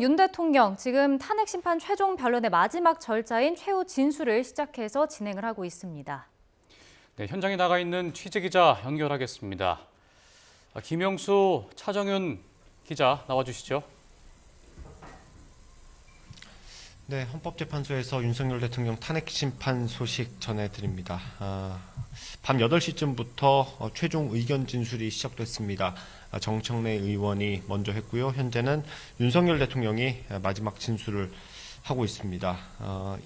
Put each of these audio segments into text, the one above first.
윤 대통령 지금 탄핵 심판 최종 변론의 마지막 절차인 최후 진술을 시작해서 진행을 하고 있습니다. 네, 현장에 나가 있는 취재기자 연결하겠습니다. 김영수, 차정윤 기자 나와주시죠. 네, 헌법재판소에서 윤석열 대통령 탄핵 심판 소식 전해드립니다. 밤 8시쯤부터 최종 의견 진술이 시작됐습니다. 정청래 의원이 먼저 했고요. 현재는 윤석열 대통령이 마지막 진술을 하고 있습니다.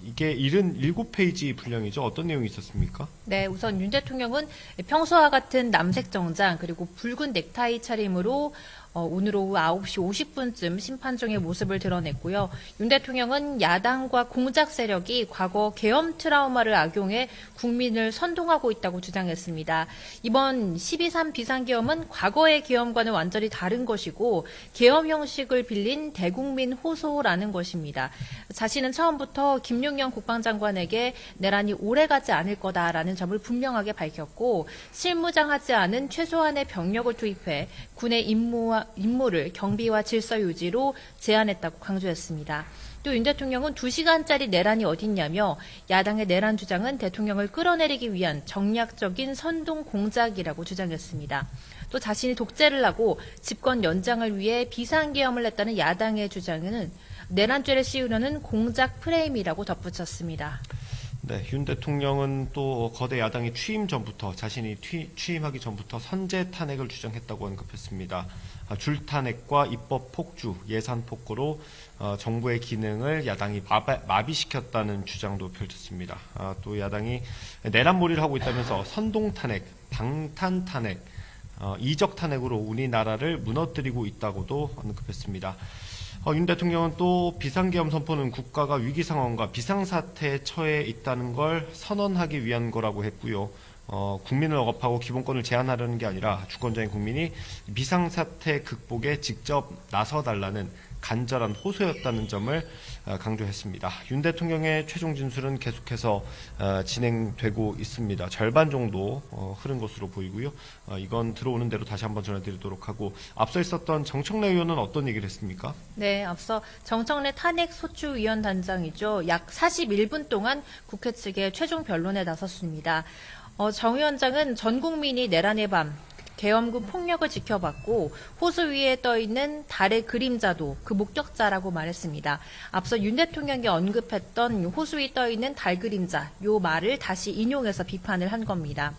이게 77페이지 분량이죠. 어떤 내용이 있었습니까? 네, 우선 윤 대통령은 평소와 같은 남색 정장 그리고 붉은 넥타이 차림으로 오늘 오후 9시 50분쯤 심판정의 모습을 드러냈고요. 윤 대통령은 야당과 공작 세력이 과거 계엄 트라우마를 악용해 국민을 선동하고 있다고 주장했습니다. 이번 12.3 비상계엄은 과거의 계엄과는 완전히 다른 것이고 계엄 형식을 빌린 대국민 호소라는 것입니다. 자신은 처음부터 김용현 국방장관에게 내란이 오래가지 않을 거다라는 점을 분명하게 밝혔고 실무장하지 않은 최소한의 병력을 투입해 군의 임무를 경비와 질서 유지로 제안했다고 강조했습니다. 또 윤 대통령은 2시간짜리 내란이 어딨냐며 야당의 내란 주장은 대통령을 끌어내리기 위한 정략적인 선동 공작이라고 주장했습니다. 또 자신이 독재를 하고 집권 연장을 위해 비상계엄을 했다는 야당의 주장은 내란죄를 씌우려는 공작 프레임이라고 덧붙였습니다. 네, 윤 대통령은 또 거대 야당이 취임 전부터 자신이 취임하기 전부터 선제 탄핵을 주장했다고 언급했습니다. 줄탄핵과 입법 폭주, 예산 폭거로 정부의 기능을 야당이 마비시켰다는 주장도 펼쳤습니다. 또 야당이 내란몰이를 하고 있다면서 선동 탄핵, 방탄 탄핵, 이적 탄핵으로 우리나라를 무너뜨리고 있다고도 언급했습니다. 윤 대통령은 또 비상계엄 선포는 국가가 위기 상황과 비상사태에 처해 있다는 걸 선언하기 위한 거라고 했고요. 국민을 억압하고 기본권을 제한하려는 게 아니라 주권자인 국민이 비상사태 극복에 직접 나서달라는 간절한 호소였다는 점을 강조했습니다. 윤 대통령의 최종 진술은 계속해서 진행되고 있습니다. 절반 정도 흐른 것으로 보이고요. 이건 들어오는 대로 다시 한번 전해드리도록 하고 앞서 있었던 정청래 의원은 어떤 얘기를 했습니까? 네, 앞서 정청래 탄핵소추위원 단장이죠. 약 41분 동안 국회 측의 최종 변론에 나섰습니다. 정 위원장은 전 국민이 내란의 밤, 계엄군 폭력을 지켜봤고 호수 위에 떠있는 달의 그림자도 그 목격자라고 말했습니다. 앞서 윤 대통령이 언급했던 호수 위에 떠있는 달 그림자, 요 말을 다시 인용해서 비판을 한 겁니다.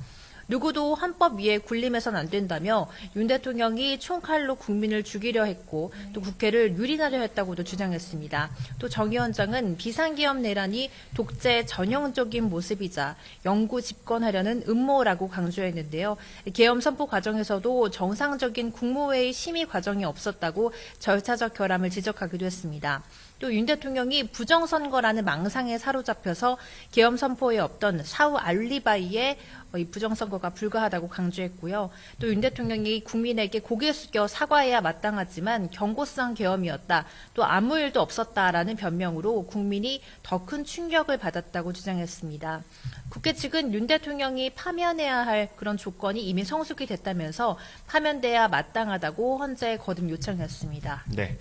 누구도 헌법 위에 군림해서는 안 된다며 윤 대통령이 총칼로 국민을 죽이려 했고 또 국회를 유린하려 했다고도 주장했습니다. 또 정 위원장은 비상계엄 내란이 독재의 전형적인 모습이자 영구 집권하려는 음모라고 강조했는데요. 계엄 선포 과정에서도 정상적인 국무회의 심의 과정이 없었다고 절차적 결함을 지적하기도 했습니다. 또 윤 대통령이 부정선거라는 망상에 사로잡혀서 계엄 선포에 없던 사후 알리바이에 이 부정선거가 불가하다고 강조했고요. 또 윤 대통령이 국민에게 고개 숙여 사과해야 마땅하지만 경고성 계엄이었다. 또 아무 일도 없었다라는 변명으로 국민이 더 큰 충격을 받았다고 주장했습니다. 국회 측은 윤 대통령이 파면해야 할 그런 조건이 이미 성숙이 됐다면서 파면돼야 마땅하다고 헌재에 거듭 요청했습니다. 네.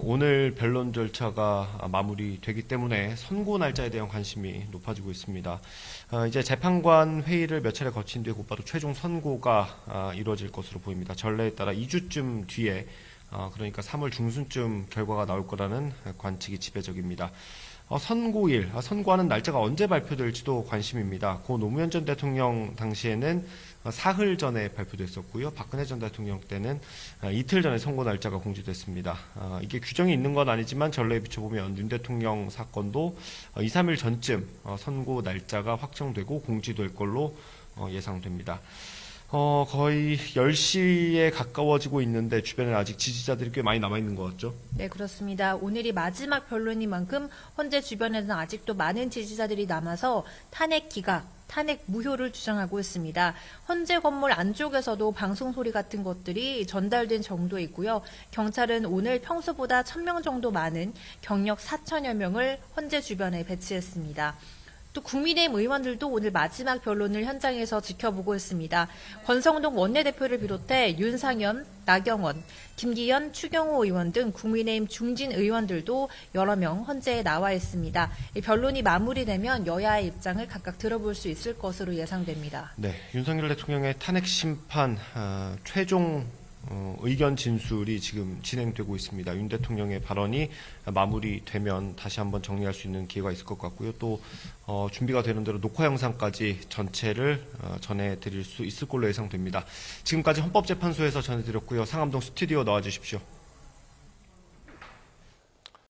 오늘 변론 절차가 마무리되기 때문에 선고 날짜에 대한 관심이 높아지고 있습니다. 이제 재판관 회의를 몇 차례 거친 뒤에 곧바로 최종 선고가 이루어질 것으로 보입니다. 전례에 따라 2주쯤 뒤에 그러니까 3월 중순쯤 결과가 나올 거라는 관측이 지배적입니다. 선고일, 선고하는 날짜가 언제 발표될지도 관심입니다. 고 노무현 전 대통령 당시에는 사흘 전에 발표됐었고요. 박근혜 전 대통령 때는 이틀 전에 선고 날짜가 공지됐습니다. 이게 규정이 있는 건 아니지만 전례에 비춰보면 윤 대통령 사건도 2, 3일 전쯤 선고 날짜가 확정되고 공지될 걸로 예상됩니다. 거의 10시에 가까워지고 있는데 주변에 아직 지지자들이 꽤 많이 남아있는 것 같죠? 네, 그렇습니다. 오늘이 마지막 변론인 만큼 헌재 주변에는 아직도 많은 지지자들이 남아서 탄핵 기각, 탄핵 무효를 주장하고 있습니다. 헌재 건물 안쪽에서도 방송 소리 같은 것들이 전달된 정도이고요. 경찰은 오늘 평소보다 1,000명 정도 많은 경력 4,000여 명을 헌재 주변에 배치했습니다. 또 국민의힘 의원들도 오늘 마지막 변론을 현장에서 지켜보고 있습니다. 권성동 원내대표를 비롯해 윤상현, 나경원, 김기현, 추경호 의원 등 국민의힘 중진 의원들도 여러 명 헌재에 나와 있습니다. 이 변론이 마무리되면 여야의 입장을 각각 들어볼 수 있을 것으로 예상됩니다. 네, 윤석열 대통령의 탄핵 심판 최종 의견 진술이 지금 진행되고 있습니다. 윤 대통령의 발언이 마무리되면 다시 한번 정리할 수 있는 기회가 있을 것 같고요. 또 준비가 되는 대로 녹화 영상까지 전체를 전해드릴 수 있을 걸로 예상됩니다. 지금까지 헌법재판소에서 전해드렸고요. 상암동 스튜디오 나와주십시오.